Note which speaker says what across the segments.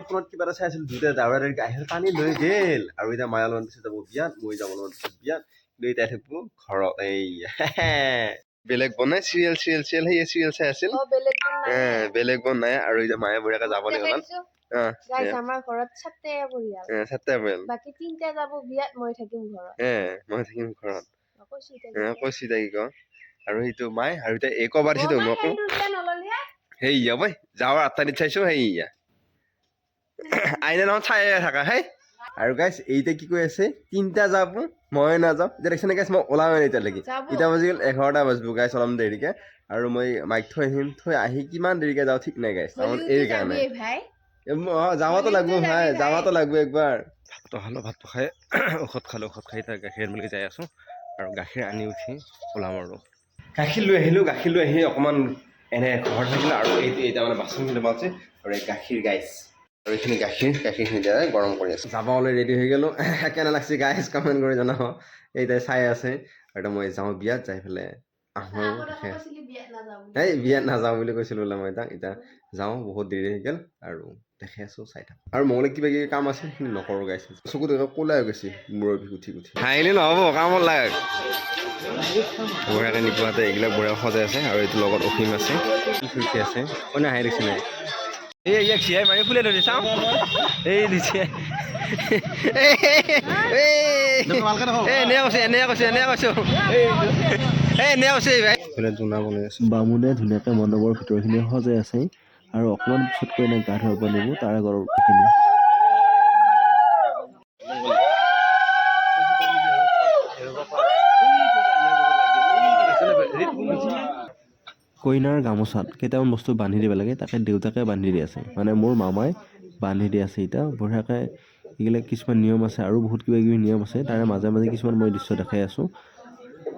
Speaker 1: ফোনত কিবা এটা চাই আছিলোঁ দুটা দাউৰা গাখীৰ পানী লৈ গেল আৰু এতিয়া মায়া লগত যাব বিয়াত মই যাব লগত বিয়াত লৈ তাই থাকবো ঘৰত এই বেলেগ বনাই চিৰিয়েল সেই চিৰিয়েল চাই আছিল বেলেগ বন নাই আৰু এতিয়া মায়ে বঢ়িয়াকে যাবলৈ ওলাল
Speaker 2: গাইস আমাৰ ঘৰত 7টা পৰিয়াল
Speaker 1: 7টা পৰিয়াল
Speaker 2: বাকি 3টা যাব বিয়াত মই থাকিম ঘৰত
Speaker 1: মই থাকিম ঘৰত কৈছি তাই কি ক আৰু সেইটো মাই আৰু এতিয়া এই কবাৰ দিছে মোকো সেই বৈ যাৱাৰ 8টা নিত চাইছো সেইয়া আইনে নহয় চাই থাকা হে আৰু গাইছ এইটা কি কৈ আছে 3টা যাব মই নাযাওঁ এতিয়া দেখিছেনে গাইছ মই ওলাম এতিয়ালৈকে এতিয়া বাজি গ'ল 11টা বাজিব গাইছ অলপ দেৰিকে আৰু মই মাইক থৈ আহিম থৈ আহি কিমান দেৰিকে যাওঁ ঠিক নাই গাইছ কাৰণ এই কাৰণে যাওয়াতো লাগবো একবাৰ ভাতটো খালো ভাতটো খাই ঔষধ খাই তাৰ গাখীৰ মেলি যাই আছো আৰু গাখীৰ আনি উঠি ওলাম আৰু গাখীৰ লৈ আহি অকণমান এনে ঘৰ থাকিলে আৰু এইটা মানে বাচনখিনি বাছে আৰু এই গাখীৰ গাইছ আৰু এইখিনি গাখীৰখিনি দিয়া গৰম কৰি আছোঁ যাবলৈ ৰেডি হৈ গ'লোঁ কেনে লাগছে গাইছ কমেণ্ট কৰি জনাব এইটাই চাই আছে আৰু মই যাওঁ বিয়াত যাই পেলাই আহোঁ এই বিয়াত নাযাওঁ বুলি কৈছিলোঁ বোলে মই তাক এতিয়া যাওঁ বহুত দেৰি হৈ গ'ল আৰু দেখাই আছোঁ চাই থাক আৰু মংগলে কিবা কিবি কাম আছে সেইখিনি নকৰোঁ গাইছে চকুত ক'লা হৈ গৈছে মূৰৰ বিষ উঠি হাঁহিলে নহ'ব কামত লাগ বঢ়িয়াকৈ নিপুৱাতে এইবিলাক বঢ়িয়া সজাই আছে আৰু এইটো লগত অসীম আছে কি ফুলকি আছে কোনে হাঁহি দিছে নাই এই ইয়াক চিয়াই মাৰি ফুলে ধৰি চাওঁ এই দিছে বামুণে ধুনীয়াকৈ মণ্ডপৰ ভিতৰখিনি সজাই আছে আৰু অকণমান পিছতকৈ এনে গা ধুৱাব লাগিব তাৰে গৰমখিনি কইনাৰ গামোচাত কেইটামান বস্তু বান্ধি দিব লাগে তাকে দেউতাকে বান্ধি দি আছে মানে মোৰ মামাই বান্ধি দি আছে এতিয়া বঢ়িয়াকৈ এইবিলাক কিছুমান নিয়ম আছে আৰু বহুত কিবা কিবি নিয়ম আছে তাৰে মাজে মাজে কিছুমান মই দৃশ্য দেখাই আছোঁ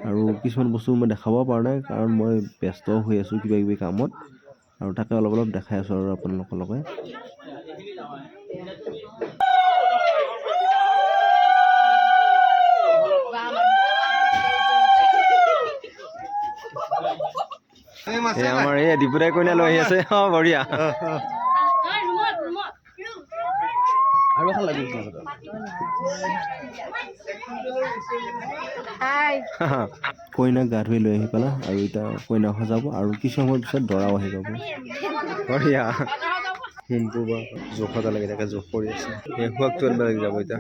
Speaker 1: আৰু কিছুমান বস্তু মই দেখাব পৰা নাই কাৰণ মই ব্যস্ত হৈ আছোঁ কিবা কিবি কামত আৰু তাকে অলপ দেখাই আছোঁ আৰু আপোনালোকৰ লগত আমাৰ এই দীপুদাই কইনা লৈ আহি আছে বঢ়িয়া আৰু এখন লাগিব কইনাক গা ধুই লৈ আহি পেলা আৰু এতিয়া কইনাক সজাব আৰু কিছু সময়ৰ পিছত দৰাও আহি যাব বঢ়িয়া হিমটো বা জোখত লাগি থাকে জোখ কৰি আছে এই সোৱাগটো আনিব লাগি যাব এতিয়া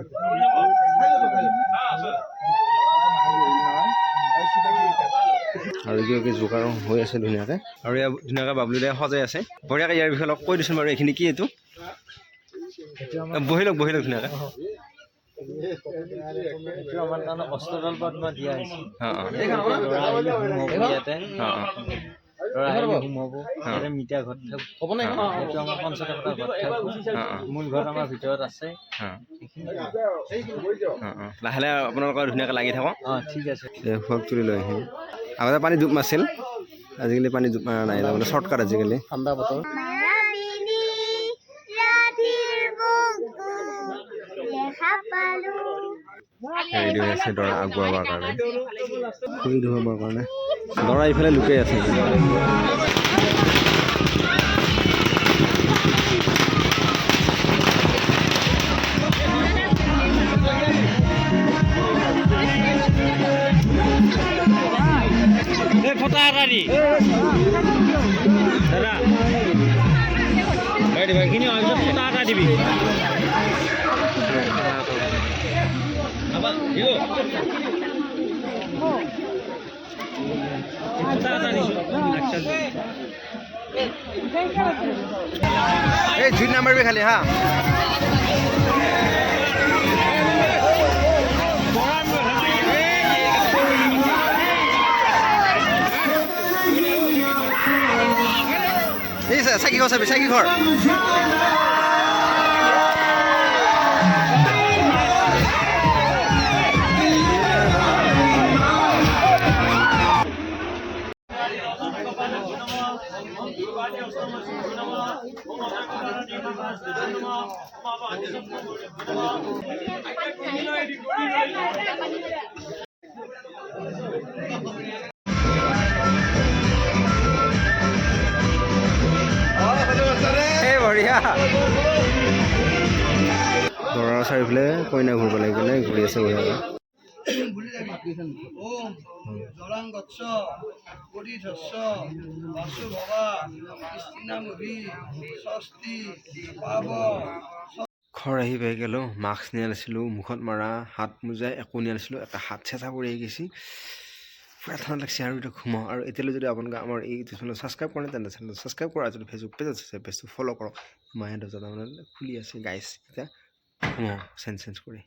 Speaker 1: আৰু কিবা যোগাৰ হৈ আছে ধুনীয়াকৈ আৰু ইয়াৰ ধুনীয়াকৈ বাবলু দাই সজাই আছে বঢ়িয়াকৈ ইয়াৰ বিষয়ে অলপ কৈ দিছোঁ বাৰু এইখিনি কি এইটো বহি লওক ধুনীয়াকৈ লাহে লাহে আপোনালোকৰ ধুনীয়াকৈ লাগি থাকক ঠিক আছে সোৱাগ তুলি লৈ আহিম আগতে পানী ডুব মাছিল আজিকালি পানী ডুব মাৰা নাই মানে শ্বৰ্টকাট আজিকালি ঠাণ্ডা বতৰ ৰেডি হৈ আছে দৰা আগুৱাবৰ কাৰণে খৰি ধুৱাবৰ কাৰণে দৰা ইফালে লুকাই আছে এই 2 নাম্বাৰ বি খালি হা এই চাকি ঘৰ চাবি চাকি ঘৰ বঢ়িয়া দৰাৰ চাৰিওফালে কইনা ঘূৰিব লাগিব নে ঘূৰি আছে বঢ়িয়া ঘৰ আহি পাই গ'লোঁ মাস্ক নিয়া নাছিলোঁ মুখত মৰা হাত মোজা একো নিয়া নাছিলোঁ এটা হাত চেঁচা পৰি আহি গৈছে পুৰা ঠাণ্ডা লাগছে আৰু এতিয়া ঘুমাওঁ আৰু এতিয়ালৈ যদি আপোনালোকে আমাৰ এই ইউটিউব চেনেল ছাবস্ক্ৰাইব কৰে তেন্তে চেনেল ছাবস্ক্ৰাইব কৰা যদি ফেচবুক পেজ আছে পেজটো ফ'ল' কৰক মায়ে দৰ্জা তাৰমানে খুলি আছে গাইছ এতিয়া ঘুমাওঁ চেঞ্জ কৰি